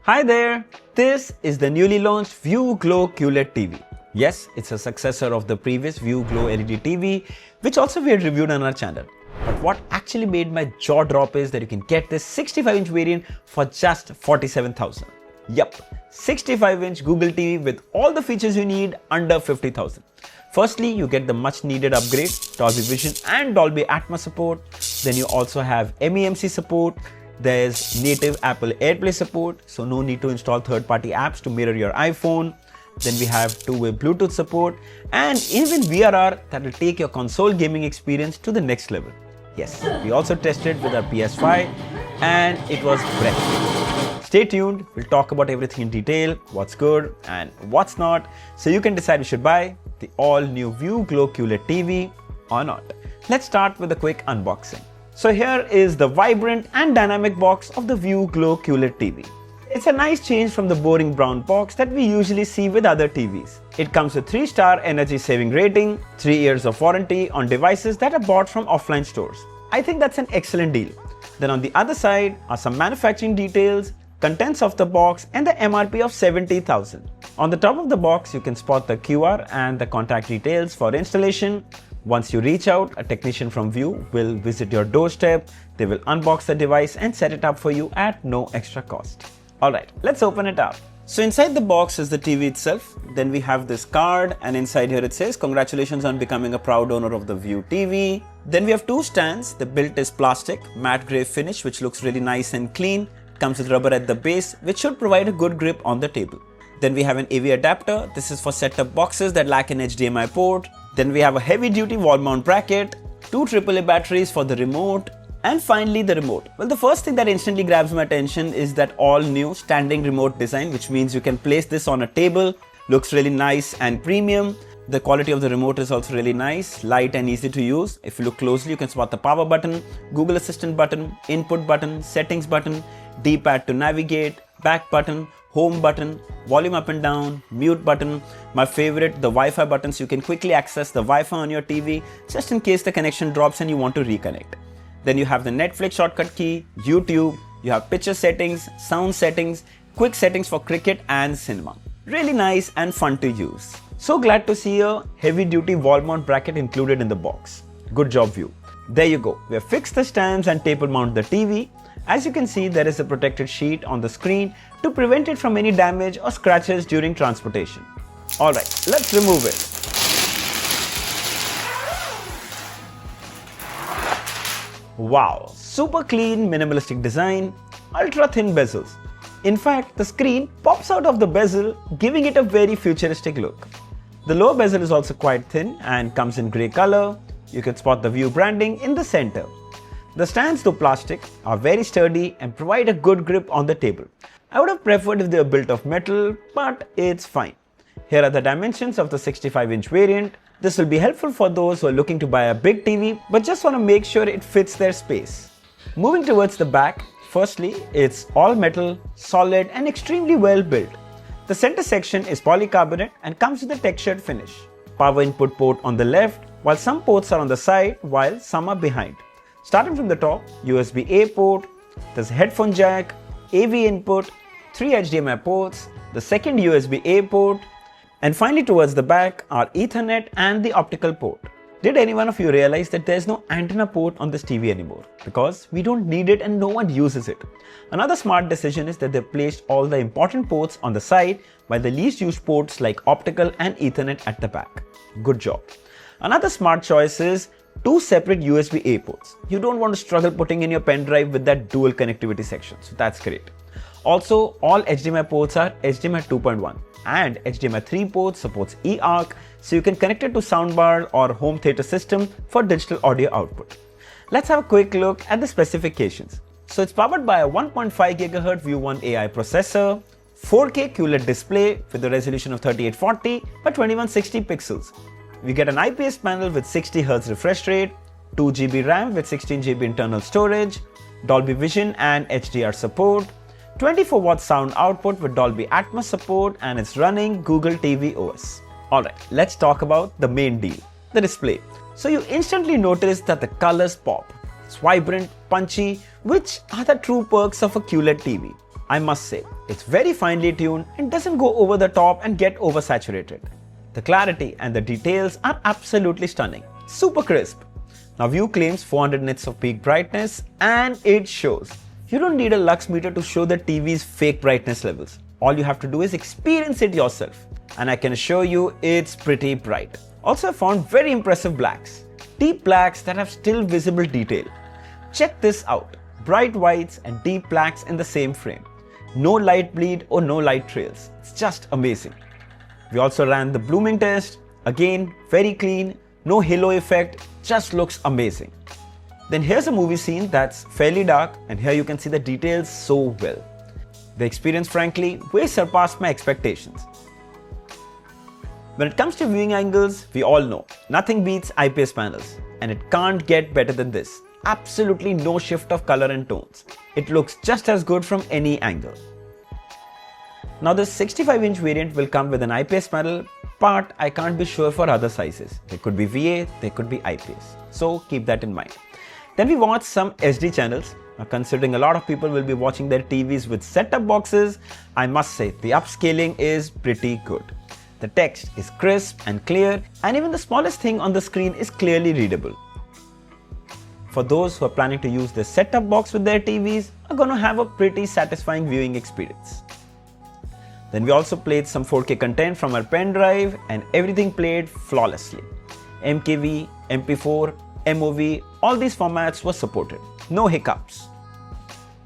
Hi there! This is the newly launched View Glow QLED TV. Yes, it's a successor of the previous View GloQLED TV, which also we had reviewed on our channel. But what actually made my jaw drop is that you can get this 65-inch variant for just 47,000. Yup, 65-inch Google TV with all the features you need under 50,000. Firstly, you get the much needed upgrade, Dolby Vision and Dolby Atmos support. Then you also have MEMC support. There's native Apple AirPlay support, so no need to install third-party apps to mirror your iPhone. Then we have two-way Bluetooth support and even VRR that will take your console gaming experience to the next level. Yes, we also tested with our PS5 and it was breathtaking. Stay tuned, we'll talk about everything in detail, what's good and what's not, so you can decide you should buy the all-new View Glow QLED TV or not. Let's start with a quick unboxing. So here is the vibrant and dynamic box of the View Glow QLED TV. It's a nice change from the boring brown box that we usually see with other TVs. It comes with 3-star energy saving rating, 3 years of warranty on devices that are bought from offline stores. I think that's an excellent deal. Then on the other side are some manufacturing details, contents of the box and the MRP of 70,000. On the top of the box you can spot the QR and the contact details for installation. Once you reach out, a technician from View will visit your doorstep, they will unbox the device and set it up for you at no extra cost. Alright, let's open it up. So inside the box is the TV itself, then we have this card and inside here it says congratulations on becoming a proud owner of the View TV. Then we have two stands, the built is plastic, matte grey finish which looks really nice and clean, comes with rubber at the base which should provide a good grip on the table. Then we have an AV adapter, this is for set-top boxes that lack an HDMI port. Then we have a heavy-duty wall mount bracket, two AAA batteries for the remote, and finally the remote. Well, the first thing that instantly grabs my attention is that all-new standing remote design, which means you can place this on a table, looks really nice and premium. The quality of the remote is also really nice, light and easy to use. If you look closely, you can spot the power button, Google Assistant button, input button, settings button, D-pad to navigate, back button, home button, volume up and down, mute button. My favorite, the Wi-Fi buttons. You can quickly access the Wi-Fi on your TV just in case the connection drops and you want to reconnect. Then you have the Netflix shortcut key, YouTube, you have picture settings, sound settings, quick settings for cricket and cinema. Really nice and fun to use. So glad to see a heavy-duty wall mount bracket included in the box. Good job, View. There you go. We have fixed the stands and table mount the TV. As you can see, there is a protected sheet on the screen to prevent it from any damage or scratches during transportation. Alright, let's remove it. Wow, super clean, minimalistic design, ultra thin bezels. In fact, the screen pops out of the bezel, giving it a very futuristic look. The lower bezel is also quite thin and comes in grey color. You can spot the View branding in the center. The stands, though plastic, are very sturdy and provide a good grip on the table. I would have preferred if they were built of metal, but it's fine. Here are the dimensions of the 65-inch variant. This will be helpful for those who are looking to buy a big TV but just want to make sure it fits their space. Moving towards the back, firstly, it's all metal, solid and extremely well built. The center section is polycarbonate and comes with a textured finish. Power input port on the left, while some ports are on the side while some are behind. Starting from the top, USB-A port, there's a headphone jack, AV input, 3 HDMI ports, the second USB-A port, and finally towards the back are Ethernet and the optical port. Did any one of you realize that there's no antenna port on this TV anymore? Because we don't need it and no one uses it. Another smart decision is that they placed all the important ports on the side while the least used ports like optical and Ethernet at the back. Good job. Another smart choice is 2 separate USB-A ports. You don't want to struggle putting in your pen drive with that dual connectivity section, so that's great. Also, all HDMI ports are HDMI 2.1 and HDMI 3 port supports eARC, so you can connect it to soundbar or home theater system for digital audio output. Let's have a quick look at the specifications. So it's powered by a 1.5 GHz View 1 AI processor, 4K QLED display with a resolution of 3840 by 2160 pixels. We get an IPS panel with 60 Hz refresh rate, 2 GB RAM with 16 GB internal storage, Dolby Vision and HDR support, 24 watt sound output with Dolby Atmos support, and it's running Google TV OS. Alright, let's talk about the main deal, the display. So you instantly notice that the colors pop. It's vibrant, punchy, which are the true perks of a QLED TV. I must say, it's very finely tuned and doesn't go over the top and get oversaturated. The clarity and the details are absolutely stunning. Super crisp. Now View claims 400 nits of peak brightness and it shows. You don't need a lux meter to show the TV's fake brightness levels. All you have to do is experience it yourself. And I can assure you it's pretty bright. Also I found very impressive blacks. Deep blacks that have still visible detail. Check this out. Bright whites and deep blacks in the same frame. No light bleed or no light trails. It's just amazing. We also ran the blooming test. Again, very clean, no halo effect, just looks amazing. Then here's a movie scene that's fairly dark and here you can see the details so well. The experience frankly way surpassed my expectations. When it comes to viewing angles, we all know nothing beats IPS panels and it can't get better than this. Absolutely no shift of color and tones. It looks just as good from any angle. Now this 65-inch variant will come with an IPS panel, but I can't be sure for other sizes. They could be VA, they could be IPS. So keep that in mind. Then we watched some SD channels. Now considering a lot of people will be watching their TVs with set-top boxes, I must say the upscaling is pretty good. The text is crisp and clear and even the smallest thing on the screen is clearly readable. For those who are planning to use the set-top box with their TVs are going to have a pretty satisfying viewing experience. Then we also played some 4K content from our pen drive and everything played flawlessly. MKV, MP4, MOV, all these formats were supported. No hiccups.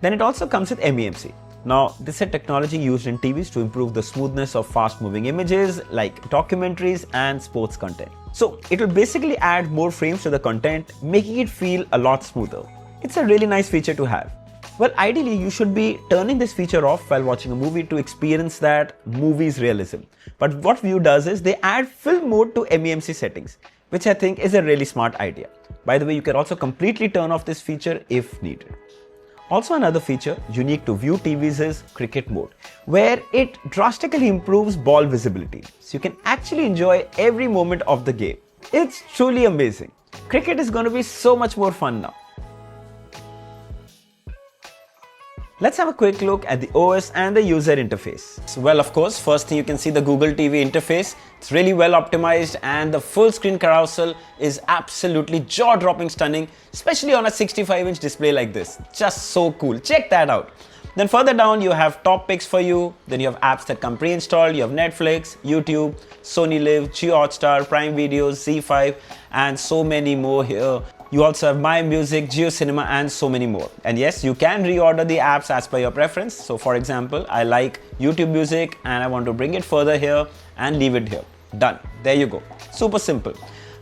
Then it also comes with MEMC. Now this is a technology used in TVs to improve the smoothness of fast moving images like documentaries and sports content. So it will basically add more frames to the content, making it feel a lot smoother. It's a really nice feature to have. Well, ideally you should be turning this feature off while watching a movie to experience that movie's realism. But what View does is they add film mode to MEMC settings, which I think is a really smart idea. By the way, you can also completely turn off this feature if needed. Also another feature unique to View TVs is cricket mode, where it drastically improves ball visibility. So you can actually enjoy every moment of the game. It's truly amazing. Cricket is going to be so much more fun now. Let's have a quick look at the OS and the user interface. So, well, of course, first thing you can see the Google TV interface. It's really well optimized and the full screen carousel is absolutely jaw-dropping stunning, especially on a 65-inch display like this. Just so cool. Check that out. Then further down you have top picks for you. Then you have apps that come pre-installed. You have Netflix, YouTube, Sony Live, Jio Hotstar, Prime Videos, Z5 and so many more here. You also have My Music, Jio Cinema and so many more. And yes, you can reorder the apps as per your preference. So for example, I like YouTube Music and I want to bring it further here and leave it here. Done. There you go. Super simple.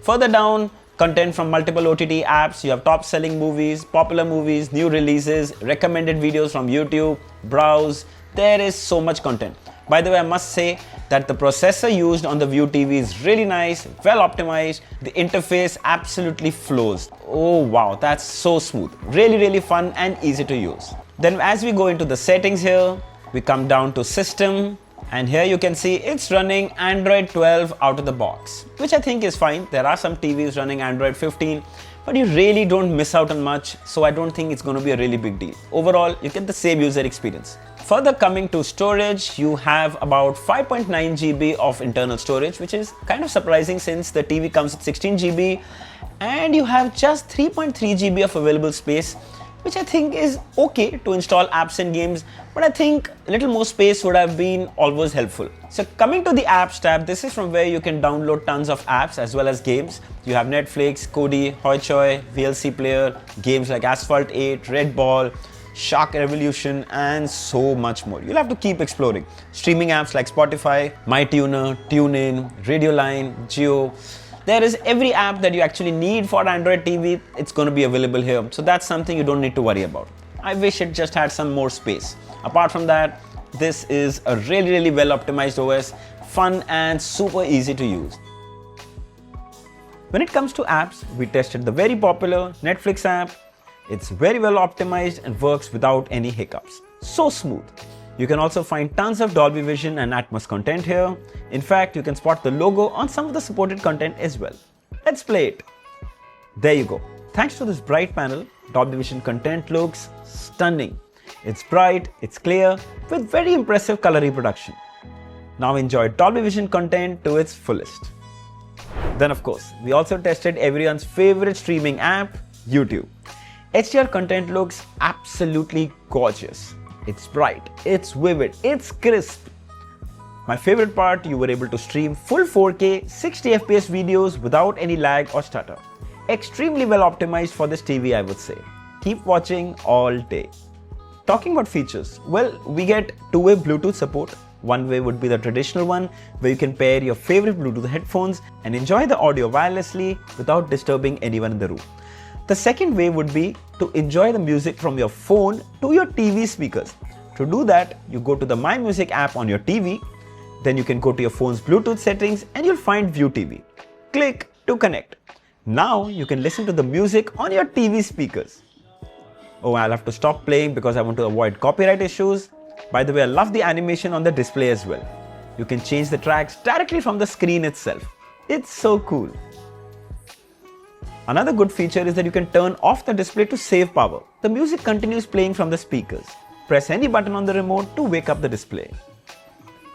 Further down, content from multiple OTT apps. You have top selling movies, popular movies, new releases, recommended videos from YouTube, browse. There is so much content. By the way, I must say that the processor used on the View TV is really nice, well optimized. The interface absolutely flows. Oh wow, that's so smooth. Really fun and easy to use. Then as we go into the settings here, we come down to system. And here you can see it's running Android 12 out of the box, which I think is fine. There are some TVs running Android 15, but you really don't miss out on much. So I don't think it's going to be a really big deal. Overall, you get the same user experience. Further coming to storage, you have about 5.9 GB of internal storage, which is kind of surprising since the TV comes with 16 GB and you have just 3.3 GB of available space, which I think is okay to install apps and games, but I think a little more space would have been always helpful. So coming to the apps tab, this is from where you can download tons of apps as well as games. You have Netflix, Kodi, Hoichoi, VLC Player, games like Asphalt 8, Red Ball, Shark Revolution and so much more. You'll have to keep exploring. Streaming apps like Spotify, MyTuner, TuneIn, Radioline, Jio. There is every app that you actually need for Android TV, it's going to be available here. So that's something you don't need to worry about. I wish it just had some more space. Apart from that, this is a really well optimized OS, fun and super easy to use. When it comes to apps, we tested the very popular Netflix app. It's very well optimized and works without any hiccups. So smooth. You can also find tons of Dolby Vision and Atmos content here. In fact, you can spot the logo on some of the supported content as well. Let's play it. There you go. Thanks to this bright panel, Dolby Vision content looks stunning. It's bright, it's clear, with very impressive color reproduction. Now enjoy Dolby Vision content to its fullest. Then of course, we also tested everyone's favorite streaming app, YouTube. HDR content looks absolutely gorgeous. It's bright, it's vivid, it's crisp. My favorite part, you were able to stream full 4K 60fps videos without any lag or stutter. Extremely well optimized for this TV, I would say. Keep watching all day. Talking about features, well, we get two-way Bluetooth support. One way would be the traditional one, where you can pair your favorite Bluetooth headphones and enjoy the audio wirelessly without disturbing anyone in the room. The second way would be to enjoy the music from your phone to your TV speakers. To do that, you go to the My Music app on your TV, then you can go to your phone's Bluetooth settings and you'll find vutv. Click to connect. Now you can listen to the music on your TV speakers. Oh, I'll have to stop playing because I want to avoid copyright issues. By the way, I love the animation on the display as well. You can change the tracks directly from the screen itself. It's so cool. Another good feature is that you can turn off the display to save power. The music continues playing from the speakers. Press any button on the remote to wake up the display.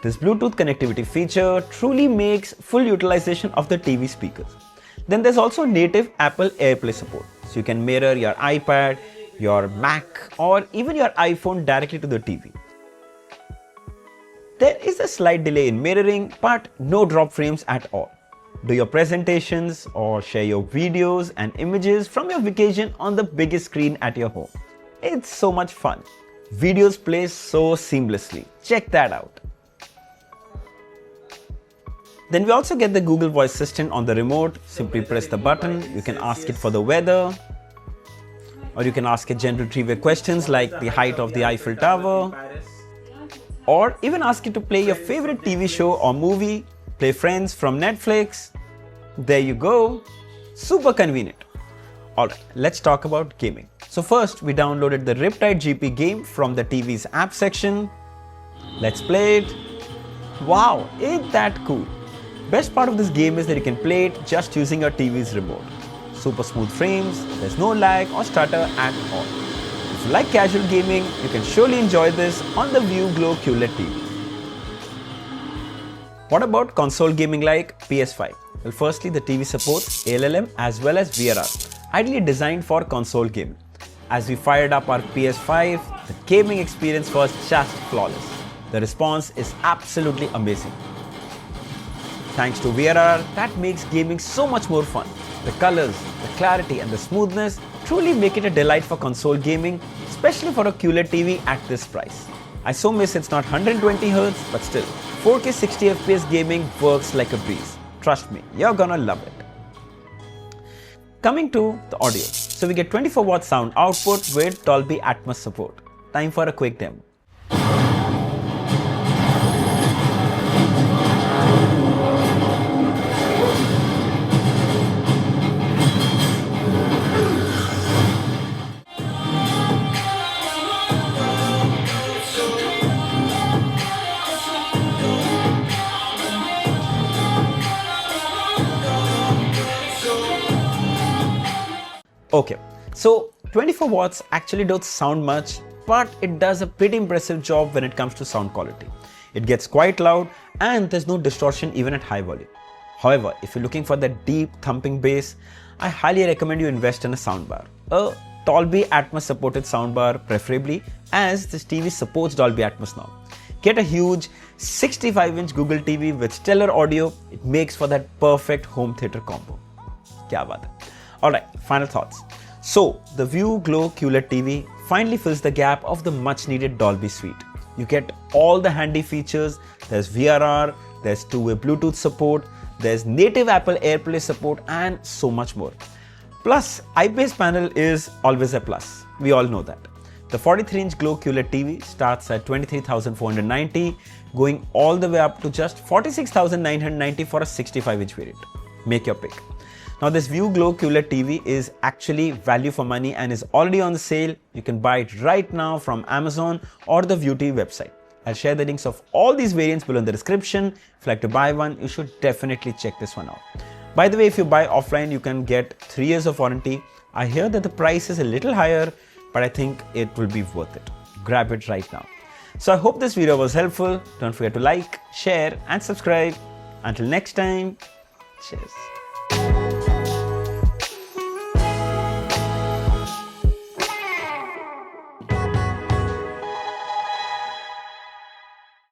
This Bluetooth connectivity feature truly makes full utilization of the TV speakers. Then there's also native Apple AirPlay support. So you can mirror your iPad, your Mac, or even your iPhone directly to the TV. There is a slight delay in mirroring, but no drop frames at all. Do your presentations or share your videos and images from your vacation on the biggest screen at your home. It's so much fun. Videos play so seamlessly. Check that out. Then we also get the Google Voice Assistant on the remote. Simply press the button. You can ask it for the weather, or you can ask it general trivia questions like the height of the Eiffel Tower, or even ask it to play your favorite TV show or movie, play Friends from Netflix. There you go. Super convenient. Alright, let's talk about gaming. So first, we downloaded the Riptide GP game from the TV's app section. Let's play it. Wow, ain't that cool? Best part of this game is that you can play it just using your TV's remote. Super smooth frames, there's no lag or stutter at all. If you like casual gaming, you can surely enjoy this on the View GloQLED TV. What about console gaming like PS5? Well, firstly, the TV supports ALLM as well as VRR, ideally designed for console gaming. As we fired up our PS5, the gaming experience was just flawless. The response is absolutely amazing. Thanks to VRR, that makes gaming so much more fun. The colors, the clarity and the smoothness truly make it a delight for console gaming, especially for a QLED TV at this price. I so miss it's not 120Hz, but still, 4K 60fps gaming works like a breeze. Trust me, you're gonna love it. Coming to the audio. So we get 24 watt sound output with Dolby Atmos support. Time for a quick demo. Okay, so 24 watts actually don't sound much, but it does a pretty impressive job when it comes to sound quality. It gets quite loud and there's no distortion even at high volume. However, if you're looking for that deep thumping bass, I highly recommend you invest in a soundbar. A Dolby Atmos supported soundbar preferably, as this TV supports Dolby Atmos now. Get a huge 65-inch Google TV with stellar audio. It makes for that perfect home theater combo. Kya baat hai. Alright, final thoughts. So, the View GloQLED TV finally fills the gap of the much needed Dolby suite. You get all the handy features. There's VRR, there's two-way Bluetooth support, there's native Apple AirPlay support and so much more. Plus, IPS panel is always a plus. We all know that. The 43-inch GloQLED TV starts at 23,490, going all the way up to just 46,990 for a 65-inch variant. Make your pick. Now this View GloQLED TV is actually value for money and is already on the sale. You can buy it right now from Amazon or the vutv website. I'll share the links of all these variants below in the description. If you'd like to buy one, you should definitely check this one out. By the way, if you buy offline, you can get 3 years of warranty. I hear that the price is a little higher, but I think it will be worth it. grab it right now. So I hope this video was helpful. Don't forget to like, share and subscribe. Until next time, cheers.